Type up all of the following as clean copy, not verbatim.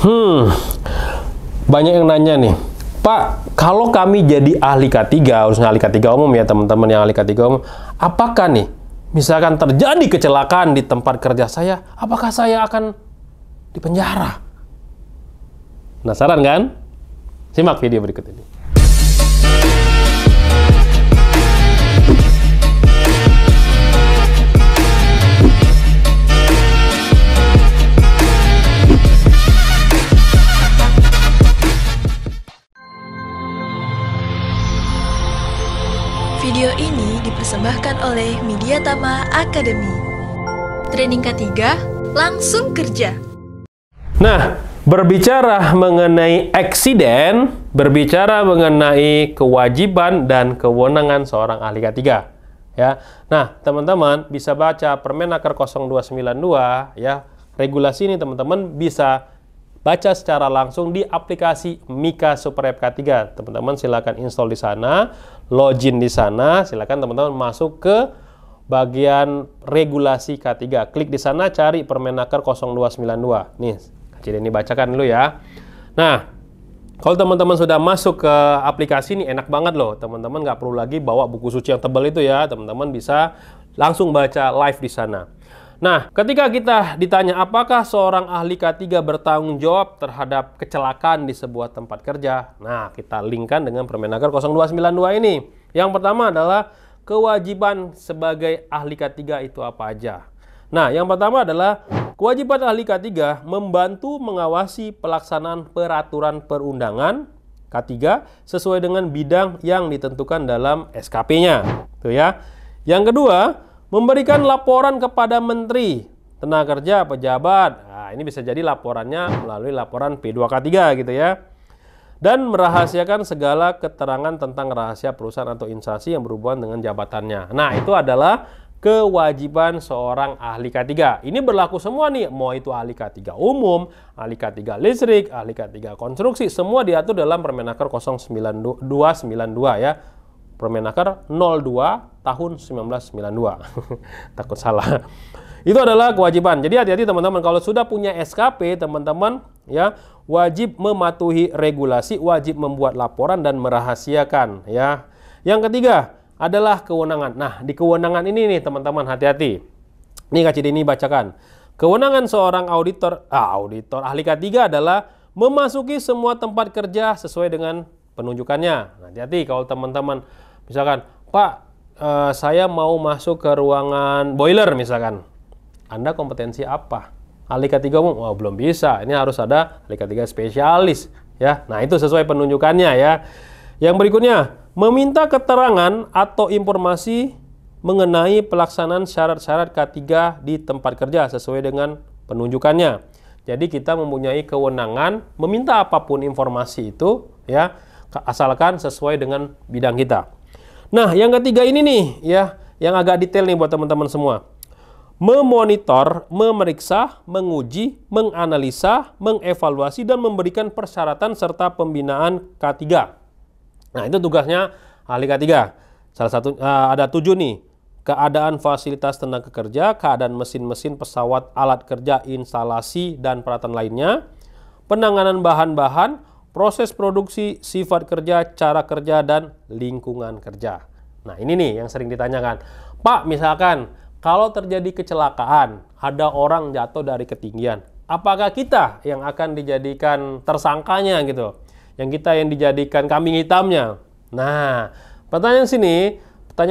Hmm, banyak yang nanya nih, Pak, kalau kami jadi ahli K3, harusnya ahli K3 umum ya teman-teman yang ahli K3 umum, apakah nih, misalkan terjadi kecelakaan di tempat kerja saya, apakah saya akan dipenjara? Penasaran kan? Simak video berikut ini. Video ini dipersembahkan oleh Mediatama Academy. Training K3, langsung kerja. Nah, berbicara mengenai eksiden, berbicara mengenai kewajiban dan kewenangan seorang ahli K3. Ya. Nah, teman-teman bisa baca Permenaker 0292 ya. Regulasi ini teman-teman bisa baca secara langsung di aplikasi Mika Super App K3. Teman-teman silakan install di sana, login di sana, silakan teman-teman masuk ke bagian regulasi K3. Klik di sana, cari Permenaker 0292. Nih, Kak Ciden ini bacakan dulu ya. Nah, kalau teman-teman sudah masuk ke aplikasi ini enak banget loh. Teman-teman nggak perlu lagi bawa buku suci yang tebal itu ya. Teman-teman bisa langsung baca live di sana. Nah, ketika kita ditanya apakah seorang ahli K3 bertanggung jawab terhadap kecelakaan di sebuah tempat kerja, nah kita linkkan dengan Permenaker 0292 ini. Yang pertama adalah kewajiban sebagai ahli K3 itu apa aja. Nah, yang pertama adalah kewajiban ahli K3 membantu mengawasi pelaksanaan peraturan perundangan K3 sesuai dengan bidang yang ditentukan dalam SKP-nya. Tuh ya. Yang kedua, memberikan laporan kepada menteri, tenaga kerja, pejabat. Nah, ini bisa jadi laporannya melalui laporan P2K3 gitu ya. Dan merahasiakan segala keterangan tentang rahasia perusahaan atau instansi yang berhubungan dengan jabatannya. Nah, itu adalah kewajiban seorang ahli K3. Ini berlaku semua nih, mau itu ahli K3 umum, ahli K3 listrik, ahli K3 konstruksi, semua diatur dalam Permenaker 0292 ya. Permenaker 02 tahun 1992. Takut salah. Itu adalah kewajiban. Jadi hati-hati teman-teman, kalau sudah punya SKP, teman-teman ya wajib mematuhi regulasi, wajib membuat laporan dan merahasiakan ya. Yang ketiga adalah kewenangan. Nah, di kewenangan ini nih teman-teman hati-hati. Ini Kak Ciden ini bacakan. Kewenangan seorang auditor ahli K3 adalah memasuki semua tempat kerja sesuai dengan penunjukannya. Hati-hati kalau teman-teman misalkan, Pak, saya mau masuk ke ruangan boiler misalkan. Anda kompetensi apa? Ahli K3 umum? Oh, belum bisa. Ini harus ada ahli K3 spesialis ya. Nah, itu sesuai penunjukannya ya. Yang berikutnya, meminta keterangan atau informasi mengenai pelaksanaan syarat-syarat K3 di tempat kerja sesuai dengan penunjukannya. Jadi kita mempunyai kewenangan meminta apapun informasi itu ya, asalkan sesuai dengan bidang kita. Nah, yang ketiga ini nih ya, yang agak detail nih buat teman-teman semua. Memonitor, memeriksa, menguji, menganalisa, mengevaluasi dan memberikan persyaratan serta pembinaan K3. Nah, itu tugasnya ahli K3. Salah satu ada 7 nih. Keadaan fasilitas tenaga kerja, keadaan mesin-mesin, pesawat, alat kerja, instalasi dan peralatan lainnya, penanganan bahan-bahan, proses produksi, sifat kerja, cara kerja, dan lingkungan kerja. Nah, ini nih yang sering ditanyakan. Pak, misalkan kalau terjadi kecelakaan, ada orang jatuh dari ketinggian, apakah kita yang akan dijadikan tersangkanya gitu? Yang kita yang dijadikan kambing hitamnya? Nah, pertanyaan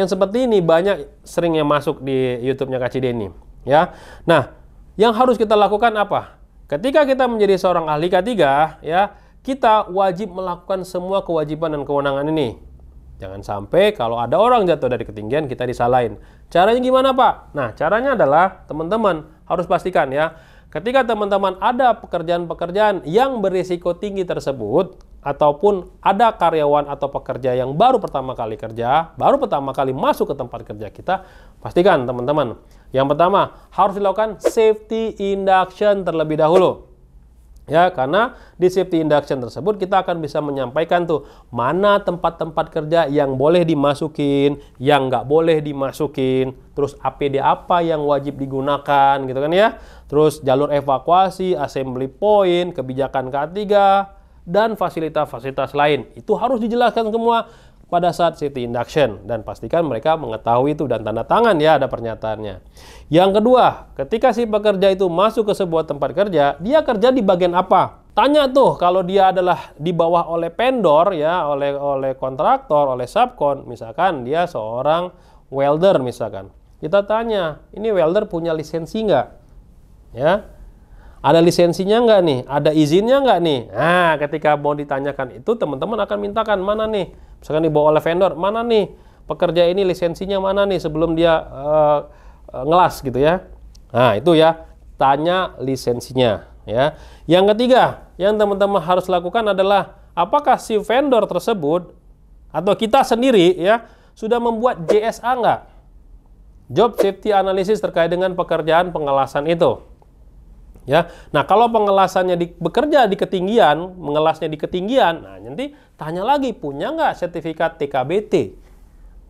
seperti ini banyak sering yang masuk di YouTube-nya Kak Ciden ini. Ya. Nah, yang harus kita lakukan apa? Ketika kita menjadi seorang ahli K3, ya, kita wajib melakukan semua kewajiban dan kewenangan ini. Jangan sampai kalau ada orang jatuh dari ketinggian kita disalahin. Caranya gimana, Pak? Nah, caranya adalah teman-teman harus pastikan ya, ketika teman-teman ada pekerjaan-pekerjaan yang berisiko tinggi tersebut, ataupun ada karyawan atau pekerja yang baru pertama kali kerja, baru pertama kali masuk ke tempat kerja kita, pastikan teman-teman. Yang pertama, harus dilakukan safety induction terlebih dahulu. Ya, karena di safety induction tersebut kita akan bisa menyampaikan tuh mana tempat-tempat kerja yang boleh dimasukin, yang nggak boleh dimasukin, terus APD apa yang wajib digunakan gitu kan ya. Terus jalur evakuasi, assembly point, kebijakan K3, dan fasilitas-fasilitas lain. Itu harus dijelaskan semua pada saat safety induction, dan pastikan mereka mengetahui itu dan tanda tangan ya ada pernyataannya. Yang kedua, ketika si pekerja itu masuk ke sebuah tempat kerja, dia kerja di bagian apa? Tanya tuh kalau dia adalah di bawah oleh vendor ya, oleh kontraktor, oleh subkon, misalkan dia seorang welder misalkan. Kita tanya, ini welder punya lisensi nggak? Ya. Ada lisensinya nggak nih? Ada izinnya nggak nih? Nah, ketika mau ditanyakan itu, teman-teman akan mintakan mana nih? Misalkan dibawa oleh vendor, mana nih pekerja ini lisensinya mana nih sebelum dia ngelas gitu ya. Nah, itu ya, tanya lisensinya ya. Yang ketiga, yang teman-teman harus lakukan adalah apakah si vendor tersebut atau kita sendiri ya sudah membuat JSA nggak? Job Safety Analysis terkait dengan pekerjaan pengelasan itu. Ya, nah kalau pengelasannya bekerja di ketinggian, mengelasnya di ketinggian, nah nanti tanya lagi punya nggak sertifikat TKBT,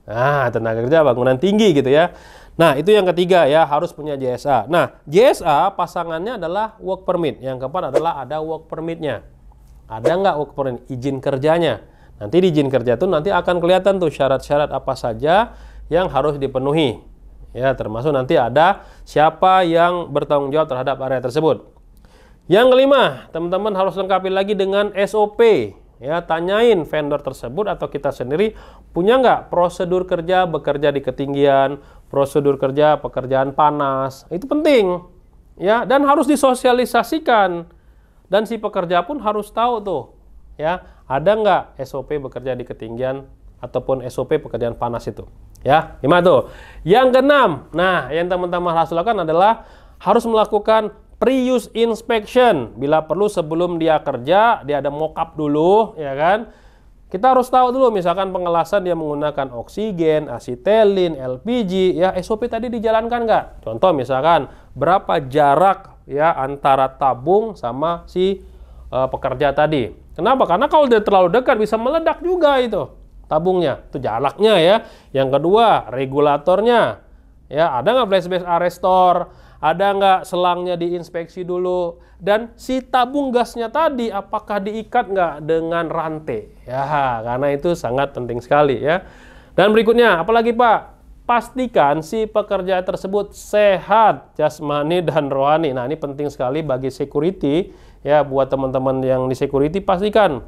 nah tenaga kerja bangunan tinggi gitu ya. Nah itu yang ketiga ya, harus punya JSA. Nah JSA pasangannya adalah work permit, yang keempat adalah ada work permitnya. Ada nggak work permit, izin kerjanya? Nanti di izin kerja itu nanti akan kelihatan tuh syarat-syarat apa saja yang harus dipenuhi. Ya, termasuk nanti ada siapa yang bertanggung jawab terhadap area tersebut. Yang kelima, teman-teman harus lengkapi lagi dengan SOP. Ya, tanyain vendor tersebut atau kita sendiri punya nggak prosedur kerja bekerja di ketinggian, prosedur kerja pekerjaan panas. Itu penting. Ya, dan harus disosialisasikan. Dan si pekerja pun harus tahu tuh, ya, ada nggak SOP bekerja di ketinggian ataupun SOP pekerjaan panas itu. Ya, 5 tuh. Yang keenam, nah yang teman-teman harus lakukan adalah harus melakukan pre-use inspection. Bila perlu sebelum dia kerja, dia ada mock-up dulu, ya kan? Kita harus tahu dulu, misalkan pengelasan dia menggunakan oksigen, asetilin, LPG, ya SOP tadi dijalankan nggak? Contoh misalkan berapa jarak ya antara tabung sama si pekerja tadi. Kenapa? Karena kalau dia terlalu dekat bisa meledak juga itu tabungnya, itu jaraknya ya. Yang kedua, regulatornya. Ya, ada nggak flashback arrestor? Ada nggak selangnya diinspeksi dulu? Dan si tabung gasnya tadi, apakah diikat nggak dengan rantai? Ya, karena itu sangat penting sekali ya. Dan berikutnya, apalagi Pak? Pastikan si pekerja tersebut sehat jasmani dan rohani. Nah, ini penting sekali bagi security ya, buat teman-teman yang di security, pastikan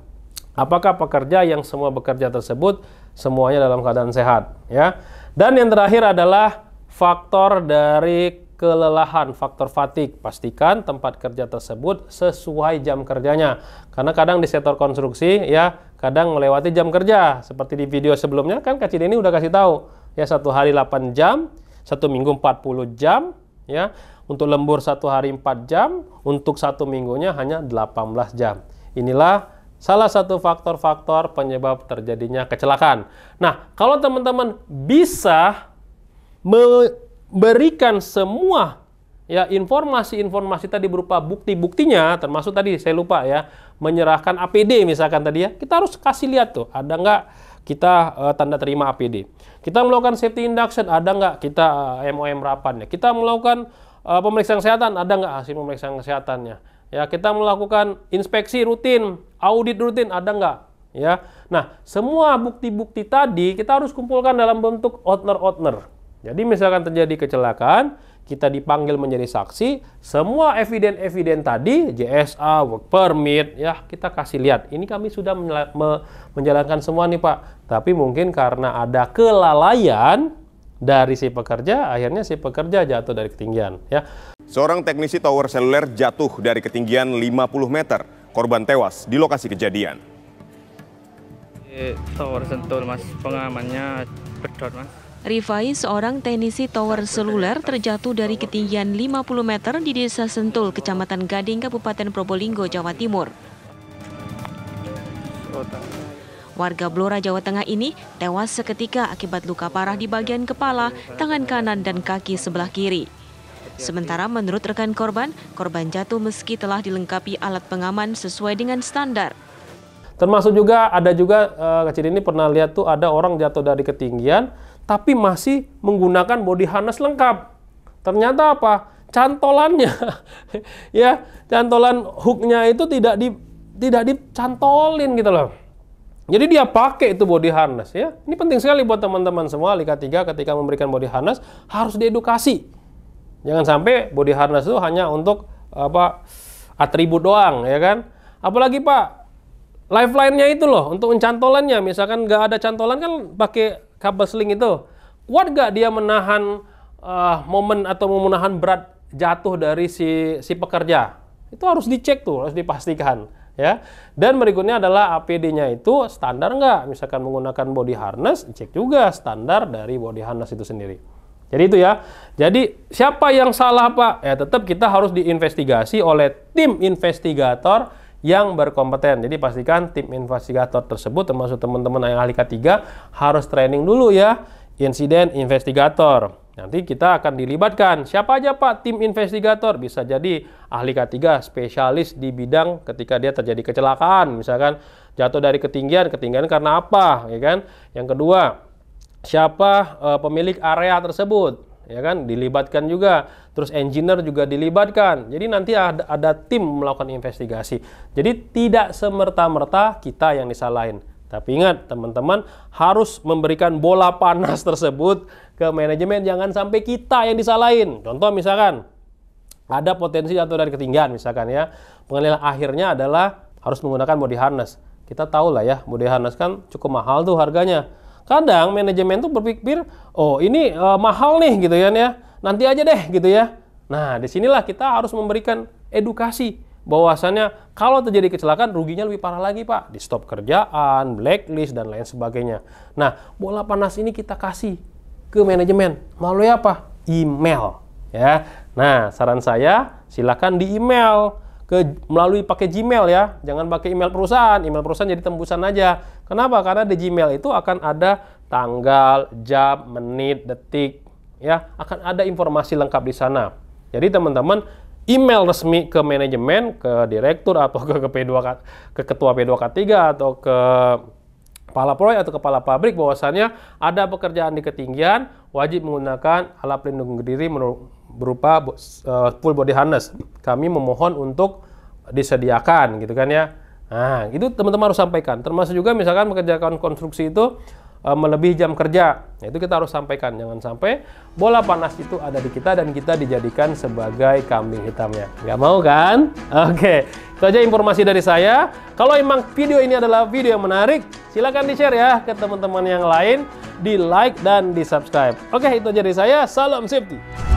apakah pekerja yang semua bekerja tersebut semuanya dalam keadaan sehat ya. Dan yang terakhir adalah faktor dari kelelahan, faktor fatigue. Pastikan tempat kerja tersebut sesuai jam kerjanya. Karena kadang di sektor konstruksi ya, kadang melewati jam kerja. Seperti di video sebelumnya kan Kak Cid ini udah kasih tahu ya, 1 hari 8 jam, 1 minggu 40 jam ya. Untuk lembur 1 hari 4 jam, untuk 1 minggunya hanya 18 jam. Inilah salah satu faktor-faktor penyebab terjadinya kecelakaan. Nah, kalau teman-teman bisa memberikan semua ya informasi-informasi tadi berupa bukti-buktinya, termasuk tadi saya lupa ya, menyerahkan APD misalkan tadi ya, kita harus kasih lihat tuh, ada nggak kita tanda terima APD. Kita melakukan safety induction, ada nggak kita MOM rapannya. Kita melakukan pemeriksaan kesehatan, ada nggak hasil pemeriksaan kesehatannya. Ya, kita melakukan inspeksi rutin, audit rutin, ada nggak? Ya, nah semua bukti-bukti tadi kita harus kumpulkan dalam bentuk outner. Jadi misalkan terjadi kecelakaan, kita dipanggil menjadi saksi, semua eviden tadi, JSA, work permit, ya kita kasih lihat. Ini kami sudah menjalankan semua nih Pak. Tapi mungkin karena ada kelalaian dari si pekerja, akhirnya si pekerja jatuh dari ketinggian. Ya. Seorang teknisi tower seluler jatuh dari ketinggian 50 meter. Korban tewas di lokasi kejadian. Tower Sentul Mas, pengamannya bedor Mas. Rifai, seorang teknisi tower seluler terjatuh dari ketinggian 50 meter di Desa Sentul, Kecamatan Gading, Kabupaten Probolinggo, Jawa Timur. Warga Blora, Jawa Tengah ini tewas seketika akibat luka parah di bagian kepala, tangan kanan, dan kaki sebelah kiri. Sementara menurut rekan korban jatuh meski telah dilengkapi alat pengaman sesuai dengan standar. Termasuk juga ada juga kecil ini pernah lihat tuh ada orang jatuh dari ketinggian tapi masih menggunakan body harness lengkap. Ternyata apa? Cantolannya ya, cantolan hooknya itu tidak dicantolin gitu loh. Jadi dia pakai itu body harness ya. Ini penting sekali buat teman-teman semua Alika 3 ketika memberikan body harness harus diedukasi. Jangan sampai body harness itu hanya untuk atribut doang ya kan. Apalagi Pak, lifeline-nya itu loh untuk cantolannya, misalkan nggak ada cantolan kan pakai kabel seling itu. Kuat nggak dia menahan momen atau menahan berat jatuh dari si pekerja? Itu harus dicek tuh, harus dipastikan ya. Dan berikutnya adalah APD-nya itu standar nggak? Misalkan menggunakan body harness, cek juga standar dari body harness itu sendiri. Jadi itu ya. Jadi siapa yang salah Pak? Ya tetap kita harus diinvestigasi oleh tim investigator yang berkompeten. Jadi pastikan tim investigator tersebut termasuk teman-teman yang Alika 3 harus training dulu ya, insiden investigator. Nanti kita akan dilibatkan. Siapa aja Pak tim investigator? Bisa jadi Alika 3 spesialis di bidang ketika dia terjadi kecelakaan, misalkan jatuh dari ketinggian karena apa, ya kan? Yang kedua, siapa pemilik area tersebut, ya kan? Dilibatkan juga. Terus engineer juga dilibatkan. Jadi nanti ada tim melakukan investigasi. Jadi tidak semerta-merta kita yang disalahin. Tapi ingat teman-teman harus memberikan bola panas tersebut ke manajemen, jangan sampai kita yang disalahin. Contoh misalkan ada potensi jatuh dari ketinggian misalkan ya. Penilaian akhirnya adalah harus menggunakan body harness. Kita tahu lah ya, body harness kan cukup mahal tuh harganya. Kadang manajemen tuh berpikir, oh ini mahal nih gitu ya, nanti aja deh gitu ya. Nah disinilah kita harus memberikan edukasi bahwasannya kalau terjadi kecelakaan ruginya lebih parah lagi Pak, di stop kerjaan, blacklist dan lain sebagainya. Nah bola panas ini kita kasih ke manajemen melalui apa? Email ya. Nah saran saya silakan di email melalui pakai Gmail ya, jangan pakai email perusahaan jadi tembusan aja. Kenapa? Karena di Gmail itu akan ada tanggal, jam, menit, detik ya, akan ada informasi lengkap di sana. Jadi teman-teman email resmi ke manajemen, ke direktur atau ke ketua P2K3 atau ke kepala proyek atau kepala pabrik bahwasannya ada pekerjaan di ketinggian wajib menggunakan alat pelindung diri berupa full body harness. Kami memohon untuk disediakan gitu kan ya. Nah, itu teman-teman harus sampaikan. Termasuk juga misalkan mengerjakan konstruksi itu melebihi jam kerja. Nah, itu kita harus sampaikan. Jangan sampai bola panas itu ada di kita dan kita dijadikan sebagai kambing hitamnya. Nggak mau kan? Oke, itu aja informasi dari saya. Kalau emang video ini adalah video yang menarik, silakan di-share ya ke teman-teman yang lain, di-like dan di-subscribe. Oke, itu aja dari saya. Salam safety.